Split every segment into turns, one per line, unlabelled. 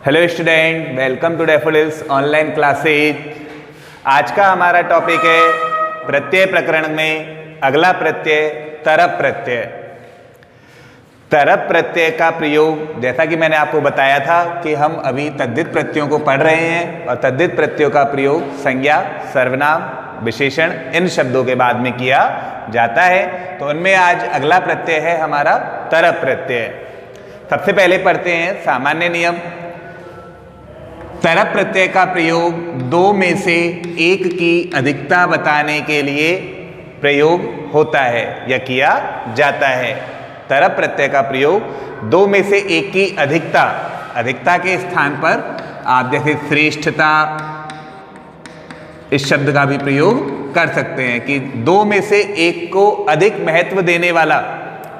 Hello student, welcome to Daffodils online classes. आज का हमारा टॉपिक है प्रत्यय प्रकरण में अगला प्रत्यय तरप प्रत्यय। तरप प्रत्यय का प्रयोग, जैसा कि मैंने आपको बताया था कि हम अभी तद्धित प्रत्ययों को पढ़ रहे हैं और तद्धित प्रत्ययों का प्रयोग संज्ञा, सर्वनाम, विशेषण इन शब्दों के बाद में किया जाता है। तो उनमें आज अगला प्रत्यय है हमारा तरप प्रत्यय। सबसे पहले पढ़ते हैं सामान्य नियम। तरप प्रत्यय का प्रयोग दो में से एक की अधिकता बताने के लिए प्रयोग होता है या किया जाता है। तरप प्रत्यय का प्रयोग दो में से एक की अधिकता के स्थान पर आप जैसे श्रेष्ठता इस शब्द का भी प्रयोग कर सकते हैं कि दो में से एक को अधिक महत्व देने वाला,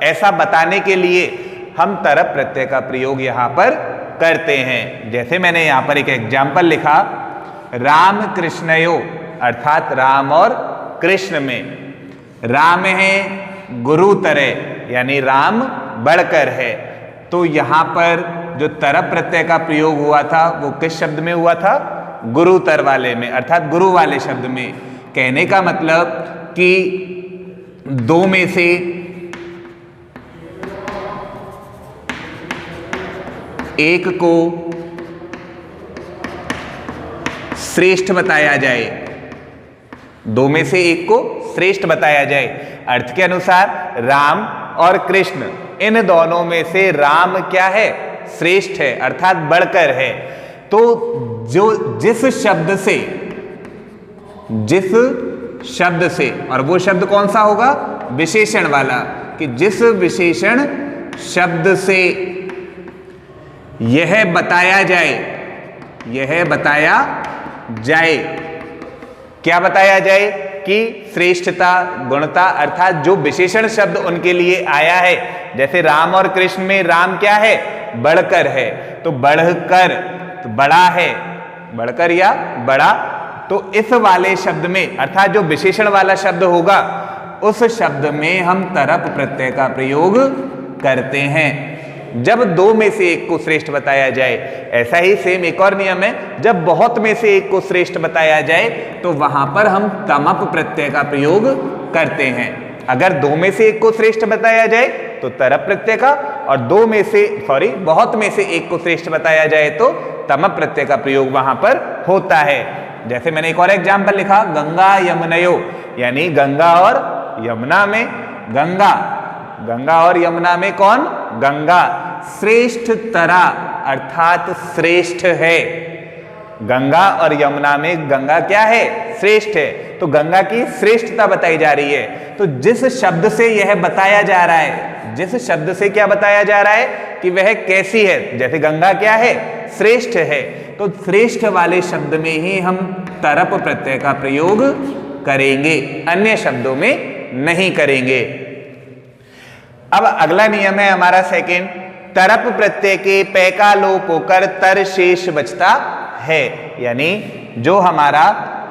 ऐसा बताने के लिए हम तरप प्रत्यय का प्रयोग यहाँ पर करते हैं। जैसे मैंने यहाँ पर एक एग्जाम्पल लिखा, राम कृष्णयो, अर्थात राम और कृष्ण में। राम है गुरु तरह, यानी राम बढ़कर है। तो यहाँ पर जो तरप प्रत्यय का प्रयोग हुआ था वो किस शब्द में हुआ था? गुरुतर वाले में, अर्थात गुरु वाले शब्द में। कहने का मतलब कि दो में से एक को श्रेष्ठ बताया जाए, दो में से एक को श्रेष्ठ बताया जाए। अर्थ के अनुसार राम और कृष्ण, इन दोनों में से राम क्या है? श्रेष्ठ है, अर्थात बढ़कर है। तो जिस शब्द से, और वो शब्द कौन सा होगा? विशेषण वाला, कि जिस विशेषण शब्द से यह बताया जाए, क्या बताया जाए? कि श्रेष्ठता, गुणता, अर्थात जो विशेषण शब्द उनके लिए आया है। जैसे राम और कृष्ण में राम क्या है? बढ़कर है। तो बढ़कर, तो बड़ा है, बढ़कर या बड़ा। तो इस वाले शब्द में, अर्थात जो विशेषण वाला शब्द होगा, उस शब्द में हम तरप प्रत्यय का प्रयोग करते हैं जब दो में से एक को श्रेष्ठ बताया जाए। ऐसा ही सेम एक और नियम है, जब बहुत में से एक को श्रेष्ठ बताया जाए तो वहां पर हम तमप प्रत्यय का प्रयोग करते हैं। अगर दो में से एक को श्रेष्ठ बताया जाए तो तरप प्रत्यय का, और बहुत में से एक को श्रेष्ठ बताया जाए तो तमप प्रत्यय का प्रयोग वहां पर होता है। जैसे मैंने एक और एग्जाम्पल लिखा, गंगा यमुनयो, यानी गंगा और यमुना में। गंगा और यमुना में कौन? गंगा श्रेष्ठ तरा, अर्थात श्रेष्ठ है। गंगा और यमुना में गंगा क्या है? श्रेष्ठ है। तो गंगा की श्रेष्ठता बताई जा रही है। तो जिस शब्द से यह बताया जा रहा है, जिस शब्द से क्या बताया जा रहा है कि वह कैसी है, जैसे गंगा क्या है? श्रेष्ठ है। तो श्रेष्ठ वाले शब्द में ही हम तरप प्रत्यय का प्रयोग करेंगे, अन्य शब्दों में नहीं करेंगे। अब अगला नियम है हमारा सेकंड, तरप प्रत्यय के पै का लोप होकर तर शेष बचता है। यानी जो हमारा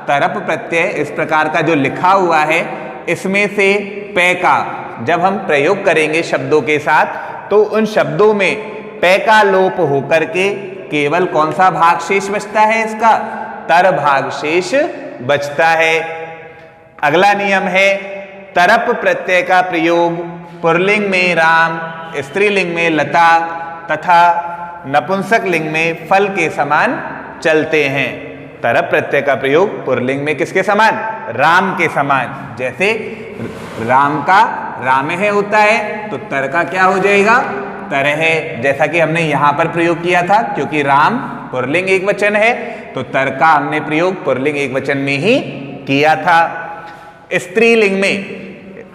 तरप प्रत्यय इस प्रकार का जो लिखा हुआ है, इसमें से पै का जब हम प्रयोग करेंगे शब्दों के साथ, तो उन शब्दों में पै का लोप होकर के केवल कौन सा भाग शेष बचता है? इसका तर भाग शेष बचता है। अगला नियम है, तरप प्रत्यय का प्रयोग पुल्लिंग में राम, स्त्रीलिंग में लता तथा नपुंसक लिंग में फल के समान चलते हैं। तरप प्रत्यय का प्रयोग पुल्लिंग में किसके समान? राम के समान। जैसे राम का रामह होता है तो तर का क्या हो जाएगा? तरह, जैसा कि हमने यहां पर प्रयोग किया था। क्योंकि राम पुल्लिंग एक वचन है तो तर का हमने प्रयोग पुल्लिंग एक वचन में ही किया था। स्त्रीलिंग में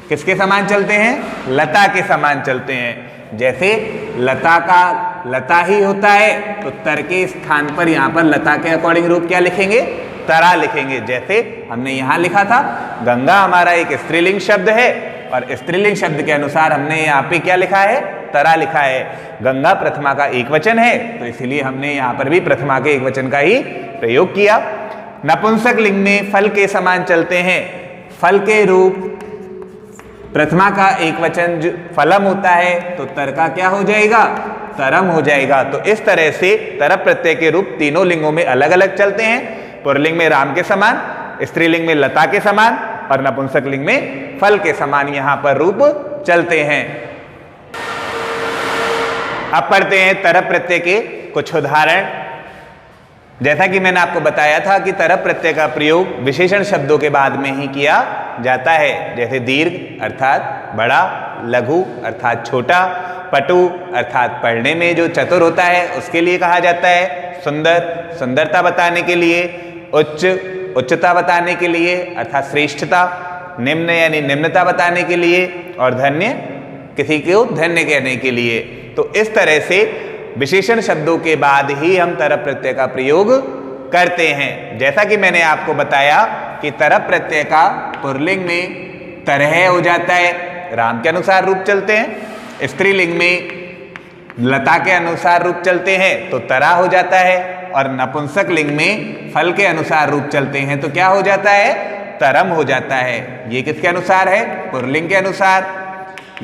किसके समान चलते हैं? लता के समान चलते हैं। जैसे लता का लता ही होता है तो तर के स्थान पर यहाँ पर लता के अकॉर्डिंग रूप क्या लिखेंगे? तरा लिखेंगे। जैसे हमने यहाँ लिखा था, गंगा हमारा एक स्त्रीलिंग शब्द है और स्त्रीलिंग शब्द के अनुसार हमने यहाँ पे क्या लिखा है? तरा लिखा है। गंगा प्रथमा का एक वचन है तो इसीलिए हमने यहाँ पर भी प्रथमा के एक वचन का ही प्रयोग किया। नपुंसक लिंग में फल के समान चलते हैं। फल के रूप प्रथमा का एक वचन फलम होता है तो तर का क्या हो जाएगा? तरम हो जाएगा। तो इस तरह से तरप प्रत्यय के रूप तीनों लिंगों में अलग अलग चलते हैं। पुल्लिंग में राम के समान, स्त्रीलिंग में लता के समान और नपुंसक लिंग में फल के समान यहां पर रूप चलते हैं। अब पढ़ते हैं तरप प्रत्यय के कुछ उदाहरण। जैसा कि मैंने आपको बताया था कि तरप प्रत्यय का प्रयोग विशेषण शब्दों के बाद में ही किया जाता है, जैसे दीर्घ अर्थात बड़ा, लघु अर्थात छोटा, पटु अर्थात पढ़ने में जो चतुर होता है उसके लिए कहा जाता है, सुंदर सुंदरता बताने के लिए, उच्च उच्चता बताने के लिए अर्थात श्रेष्ठता, निम्न यानी निम्नता बताने के लिए और धन्य किसी को धन्य कहने के लिए। तो इस तरह से विशेषण शब्दों के बाद ही हम तरप प्रत्यय का प्रयोग करते हैं। जैसा कि मैंने आपको बताया कि तरप प्रत्यय का पुल्लिंग में तरह हो जाता है, राम के अनुसार रूप चलते हैं, स्त्रीलिंग में लता के अनुसार रूप चलते हैं तो तरा हो जाता है, और नपुंसक लिंग में फल के अनुसार रूप चलते हैं तो क्या हो जाता है, तरम हो जाता है। ये किसके अनुसार है, पुल्लिंग के अनुसार,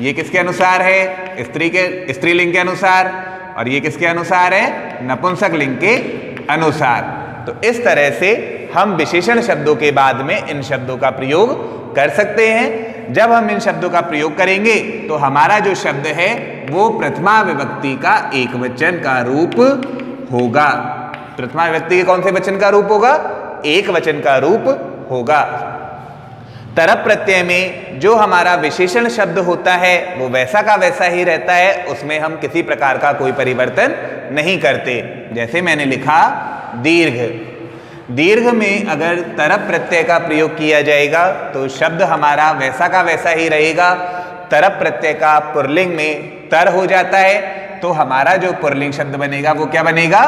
ये किसके अनुसार है, स्त्रीलिंग के अनुसार, और ये किसके अनुसार है, नपुंसक लिंग के अनुसार। तो इस तरह से हम विशेषण शब्दों के बाद में इन शब्दों का प्रयोग कर सकते हैं। जब हम इन शब्दों का प्रयोग करेंगे तो हमारा जो शब्द है वो प्रथमा विभक्ति का एक वचन का रूप होगा। प्रथमा विभक्ति के कौन से वचन का रूप होगा, एक वचन का रूप होगा। तरप प्रत्यय में जो हमारा विशेषण शब्द होता है वो वैसा का वैसा ही रहता है, उसमें हम किसी प्रकार का कोई परिवर्तन नहीं करते। जैसे मैंने लिखा दीर्घ, दीर्घ में अगर तरप प्रत्यय का प्रयोग किया जाएगा तो शब्द हमारा वैसा का वैसा ही रहेगा। तरप प्रत्यय का पुल्लिंग में तर हो जाता है तो हमारा जो पुल्लिंग शब्द बनेगा वो क्या बनेगा,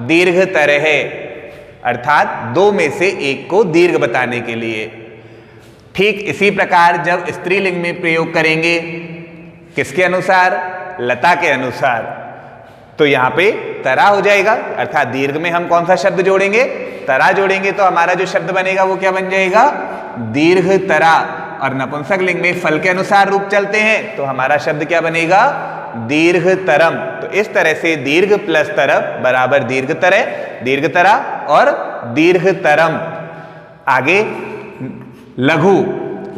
दीर्घ तरह, अर्थात दो में से एक को दीर्घ बताने के लिए। ठीक इसी प्रकार जब स्त्रीलिंग में प्रयोग करेंगे, किसके अनुसार, लता के अनुसार, तो यहाँ पे तरा हो जाएगा, अर्थात दीर्घ में हम कौन सा शब्द जोड़ेंगे, तरा जोड़ेंगे तो हमारा जो शब्द बनेगा वो क्या बन जाएगा, दीर्घ तरा। और नपुंसक लिंग में फल के अनुसार रूप चलते हैं तो हमारा शब्द क्या बनेगा, दीर्घ तरम। तो इस तरह से दीर्घ प्लस तरप बराबर दीर्घ तरह, दीर्घ तरा और दीर्घ तरम। आगे लघु,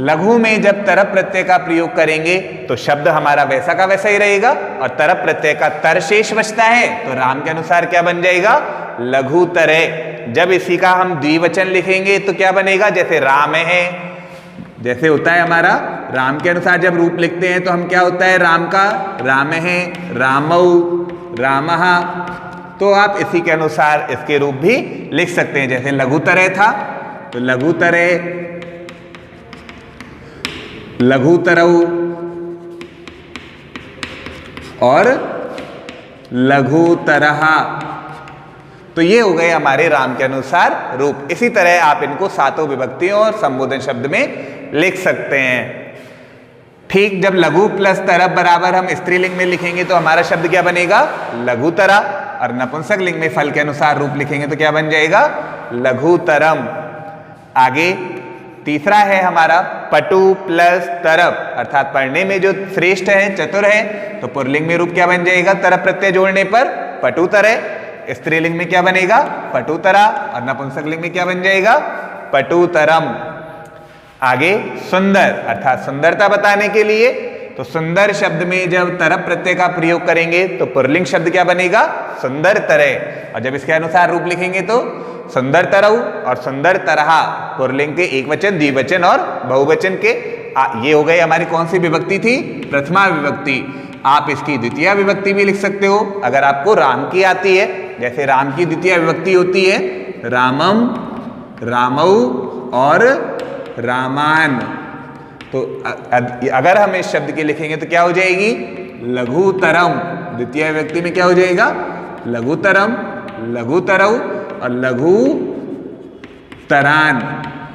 लघु में जब तरप प्रत्यय का प्रयोग करेंगे तो शब्द हमारा वैसा का वैसा ही रहेगा, और तरप प्रत्यय का तर शेष बचता है तो राम के अनुसार क्या बन जाएगा, लघु तरह। जब इसी का हम द्विवचन लिखेंगे तो क्या बनेगा, जैसे राम है, जैसे होता है हमारा राम के अनुसार जब रूप लिखते हैं तो हम क्या होता है, राम का राम है, रामौ, रामहा, तो आप इसी के अनुसार इसके रूप भी लिख सकते हैं। जैसे लघु तरह था तो लघु तरह, लघु तरऊ और लघु तरहा, तो ये हो गए हमारे राम के अनुसार रूप। इसी तरह आप इनको सातों विभक्तियों और संबोधन शब्द में लिख सकते हैं। ठीक जब लघु प्लस तरप बराबर हम स्त्रीलिंग में लिखेंगे तो हमारा शब्द क्या बनेगा, लघु तरा, और नपुंसक लिंग में फल के अनुसार रूप लिखेंगे तो क्या बन जाएगा, लघु तरम। आगे तीसरा है हमारा पटु प्लस तरप, अर्थात पढ़ने में जो श्रेष्ठ है, चतुर है, तो पुल्लिंग में रूप क्या बन जाएगा, तरप प्रत्यय जोड़ने पर पटु तरह, स्त्रीलिंग में क्या बनेगा, पटु तरा, और नपुंसक लिंग में क्या बन जाएगा, पटु तरम। आगे सुंदर, अर्थात सुंदरता बताने के लिए, तो सुंदर शब्द में जब तरप प्रत्यय का प्रयोग करेंगे तो पुल्लिंग शब्द क्या बनेगा, सुंदर तरह, और जब इसके अनुसार रूप लिखेंगे तो सुंदर तरऊ और सुंदर तरहा, पुल्लिंग के एक वचन, द्विवचन और बहुवचन के। ये हो गई हमारी कौन सी विभक्ति थी, प्रथमा विभक्ति। आप इसकी द्वितीय विभक्ति भी लिख सकते हो अगर आपको राम की आती है। जैसे राम की द्वितीय विभक्ति होती है रामम, रामऊ और रामान। तो अगर हम इस शब्द की लिखेंगे तो क्या हो जाएगी, लघुतरम। द्वितीय विभक्ति में क्या हो जाएगा, लघुतरम, लघुतरऊ और लघु तरान।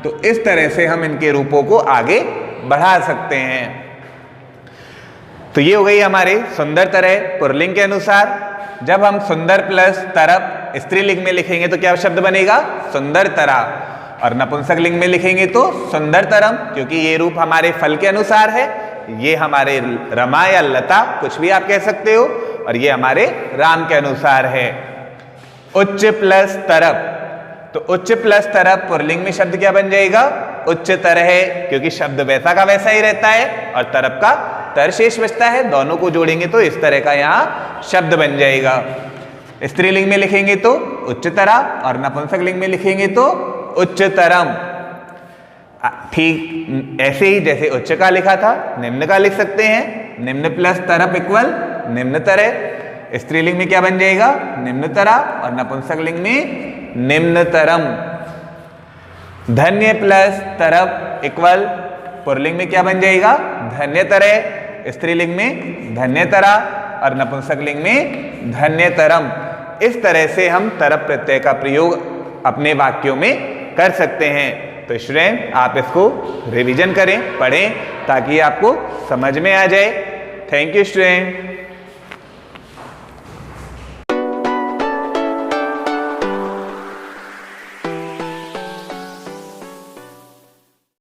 तो इस तरह से हम इनके रूपों को आगे बढ़ा सकते हैं। तो ये हो गई हमारे सुंदर तरह पुल्लिंग के अनुसार। जब हम सुंदर प्लस तरप स्त्रीलिंग में लिखेंगे तो क्या शब्द बनेगा, सुंदर तरा, और नपुंसक लिंग में लिखेंगे तो सुंदर तरम, क्योंकि ये रूप हमारे फल के अनुसार है। ये हमारे रमा या लता कुछ भी आप कह सकते हो, और ये हमारे राम के अनुसार है। उच्च प्लस तरप, तो उच्च प्लस तरप पुल्लिंग में शब्द क्या बन जाएगा? उच्चतर है, क्योंकि शब्द वैसा का वैसा ही रहता है और तरप का तर शेष बचता है। दोनों को जोड़ेंगे तो इस तरह का यहाँ शब्द बन जाएगा। स्त्रीलिंग में लिखेंगे तो उच्चतरा और नपुंसक लिंग में लिखेंगे तो उच्चतरम। ठीक ऐसे ही जैसे उच्च का लिखा था, निम्न का लिख सकते हैं। निम्न प्लस तरप इक्वल निम्नतर है। स्त्रीलिंग में क्या बन जाएगा? निम्नतरा और नपुंसक लिंग में निम्नतरम। धन्य प्लस तरप इक्वल पुल्लिंग में क्या बन जाएगा? धन्यतरे। स्त्रीलिंग में धन्यतरा और नपुंसक लिंग में धन्यतरम। इस तरह से हम तरप प्रत्यय का प्रयोग अपने वाक्यों में कर सकते हैं। तो स्टूडेंट आप इसको रिवीजन करें, पढ़ें, ताकि आपको समझ में आ जाए। Thank you student.